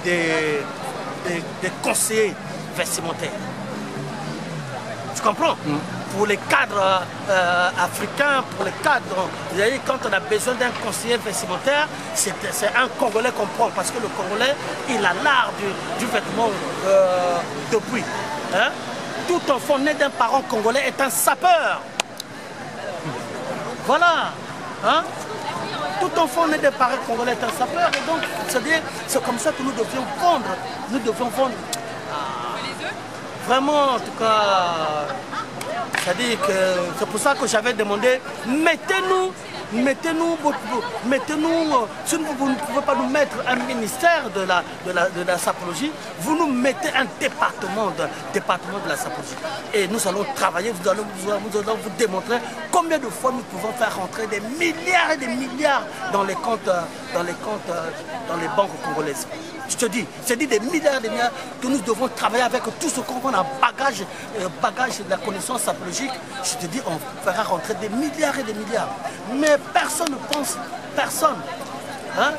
Speaker 4: des conseillers vestimentaires. Tu comprends? Pour les cadres africains, pour les cadres, vous voyez, quand on a besoin d'un conseiller vestimentaire, c'est un Congolais qu'on prend, parce que le Congolais, il a l'art du vêtement depuis. Hein? Tout enfant né d'un parent congolais est un sapeur. Voilà. Hein? Tout enfant né d'un parent congolais est un sapeur. Et donc, c'est comme ça que nous devions vendre. Nous devions vendre. Vraiment, en tout cas, c'est-à-dire que c'est pour ça que j'avais demandé, mettez-nous, si vous ne pouvez pas nous mettre un ministère de la sapologie, vous nous mettez un département de la sapologie. Et nous allons travailler, nous allons vous démontrer combien de fois nous pouvons faire rentrer des milliards et des milliards dans les comptes, dans les banques congolaises. Je te dis des milliards et des milliards que nous devons travailler avec tout ce qu'on a bagage de la connaissance sapologique. Je te dis, on fera rentrer des milliards et des milliards. Mais personne ne pense, personne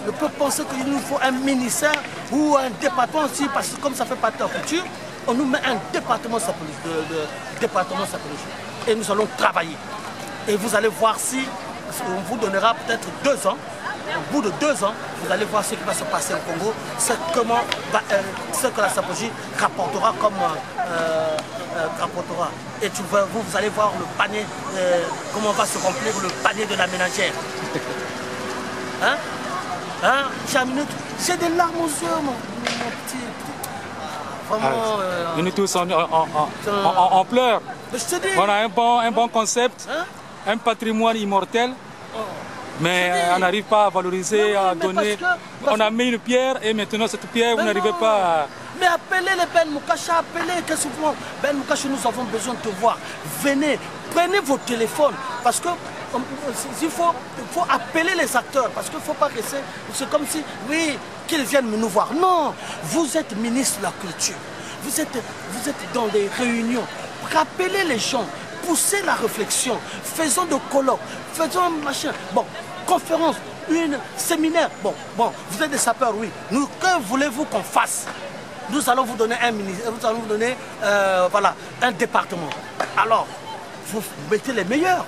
Speaker 4: ne peut penser qu'il nous faut un ministère ou un département aussi, parce que comme ça fait partie de la culture, on nous met un département sapologique, et nous allons travailler. Et vous allez voir si on vous donnera peut-être 2 ans. Au bout de 2 ans, vous allez voir ce qui va se passer au Congo, ce que la sapologie rapportera comme rapportera. Et vous allez voir le panier, comment va se remplir le panier de la ménagère. Hein? J'ai des larmes aux yeux, mon petit. Vraiment.
Speaker 3: Nous tous en pleurs.
Speaker 4: Je te dis.
Speaker 3: On a un bon concept, un patrimoine immortel. Mais on n'arrive pas à valoriser, à donner. On a mis une pierre et maintenant cette pierre, vous n'arrivez pas à...
Speaker 4: Mais appelez les Ben Moukacha, appelez, qu'est-ce que vous... Ben Moukacha, nous avons besoin de te voir. Venez, prenez vos téléphones, parce que il faut appeler les acteurs, parce qu'il ne faut pas rester... C'est comme si, oui, qu'ils viennent nous voir. Non, vous êtes ministre de la Culture. Vous êtes dans des réunions. Rappelez les gens. Poussez la réflexion, faisons de colloques, faisons machin, bon, conférence, séminaire, bon, vous êtes des sapeurs, oui. Nous, que voulez-vous qu'on fasse? Nous allons vous donner un ministère, nous allons vous donner, voilà, un département. Alors, vous mettez les meilleurs.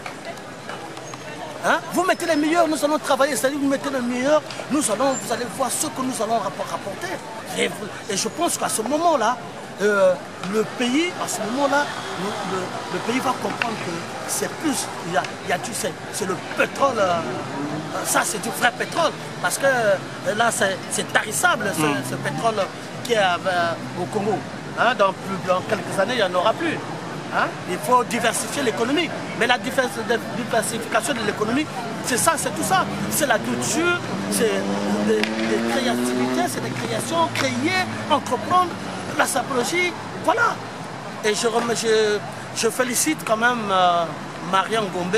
Speaker 4: Hein? Vous mettez les meilleurs, nous allons travailler, c'est-à-dire vous mettez les meilleurs, vous allez voir ce que nous allons rapporter. Et je pense qu'à ce moment-là, le pays, à ce moment-là, le pays va comprendre que c'est plus, c'est le pétrole, ça c'est du vrai pétrole, parce que là c'est tarissable, ce pétrole qui est au Congo. Hein, dans quelques années, il n'y en aura plus. Hein? Il faut diversifier l'économie, mais la diversification de l'économie, c'est ça, c'est tout ça. C'est la culture, c'est des créativités, c'est des créations, créer, entreprendre. La sapologie, voilà. Et je félicite quand même Marian Gombe.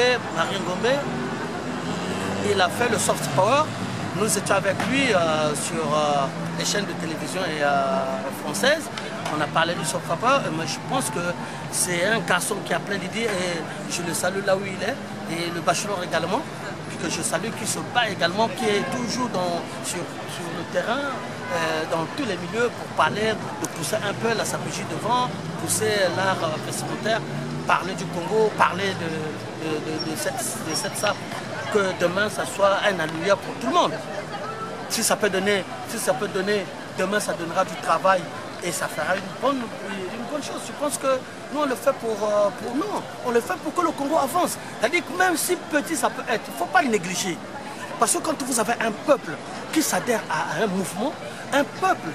Speaker 4: Il a fait le soft power. Nous étions avec lui sur les chaînes de télévision françaises. On a parlé du soft power. Mais je pense que c'est un garçon qui a plein d'idées et je le salue là où il est. Et le bachelor également, que je salue, qui se bat également, qui est toujours sur le terrain. Dans tous les milieux pour parler, de pousser un peu la sapologie devant, pousser l'art vestimentaire, parler du Congo, parler de cette sape, que demain ça soit un alléluia pour tout le monde. Si ça peut donner, demain ça donnera du travail et ça fera une bonne chose. Je pense que nous on le fait pour nous, on le fait pour que le Congo avance. C'est-à-dire que même si petit ça peut être, il ne faut pas le négliger. Parce que quand vous avez un peuple qui s'adhère à un mouvement, un peuple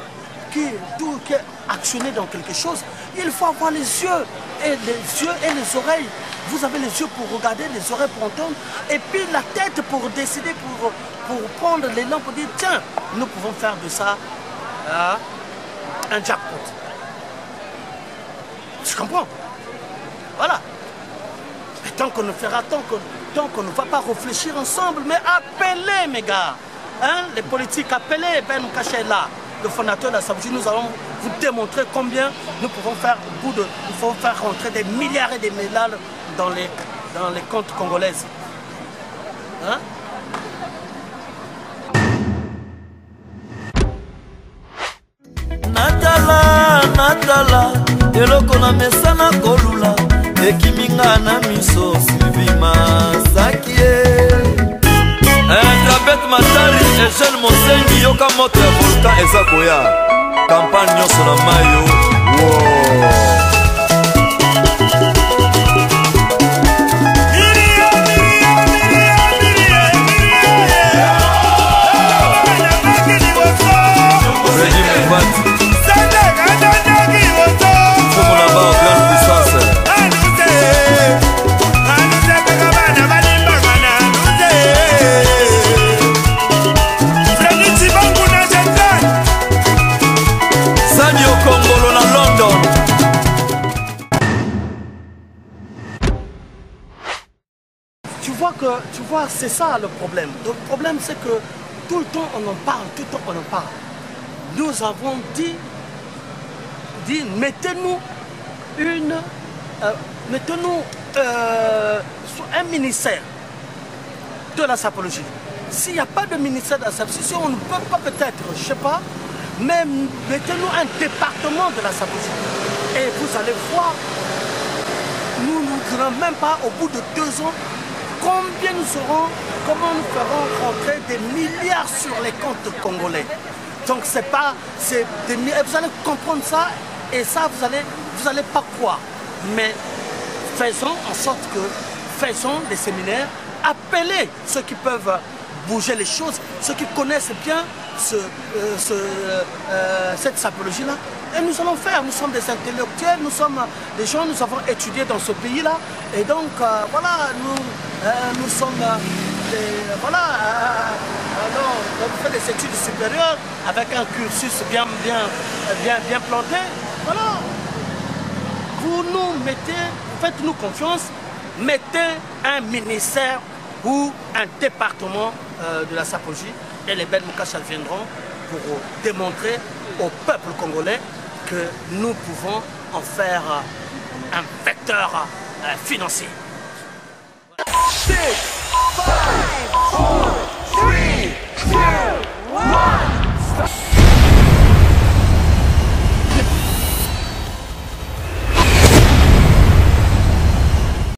Speaker 4: qui est actionné dans quelque chose, il faut avoir les yeux et les oreilles. Vous avez les yeux pour regarder, les oreilles pour entendre, et puis la tête pour décider, pour prendre l'élan, pour dire tiens, nous pouvons faire de ça un jackpot. Tu comprends? Voilà. Et tant qu'on ne fera, tant qu'on ne va pas réfléchir ensemble, mais appelez mes gars, hein, les politiques, appelez Ben Moukacha là, le fondateur de la Sabouji, nous allons vous démontrer combien nous pouvons faire nous pouvons faire rentrer des milliards et des milliards dans les comptes congolaises. Hein? Natala, eloko na mesa na kolula, ekiminga na miso Sylvie Masakie. Trapette Matari, Eugène Mosengi, yoka moto ya volcan eza koya. Campagne nyonso na mayo. Wow. Tu vois, c'est ça le problème. Le problème, c'est que tout le temps on en parle, tout le temps on en parle. Nous avons dit mettez-nous un ministère de la sapologie. S'il n'y a pas de ministère de la sapologie, si on ne peut pas peut-être, je ne sais pas, mais mettez-nous un département de la sapologie. Et vous allez voir, nous ne dirons même pas au bout de 2 ans, combien nous serons, comment nous ferons rentrer des milliards sur les comptes congolais. Donc c'est pas, vous allez comprendre ça et ça vous allez pas croire. Mais faisons en sorte faisons des séminaires, appelez ceux qui peuvent bouger les choses, ceux qui connaissent bien cette sapologie-là. Et nous allons faire, nous sommes des intellectuels, nous sommes des gens, nous avons étudié dans ce pays-là. Et donc, voilà, nous sommes voilà, alors, on fait des études supérieures avec un cursus bien planté. Voilà. Vous nous mettez, faites-nous confiance, mettez un ministère ou un département de la sapologie et les Ben Moukacha viendront pour démontrer au peuple congolais que nous pouvons en faire un vecteur financier.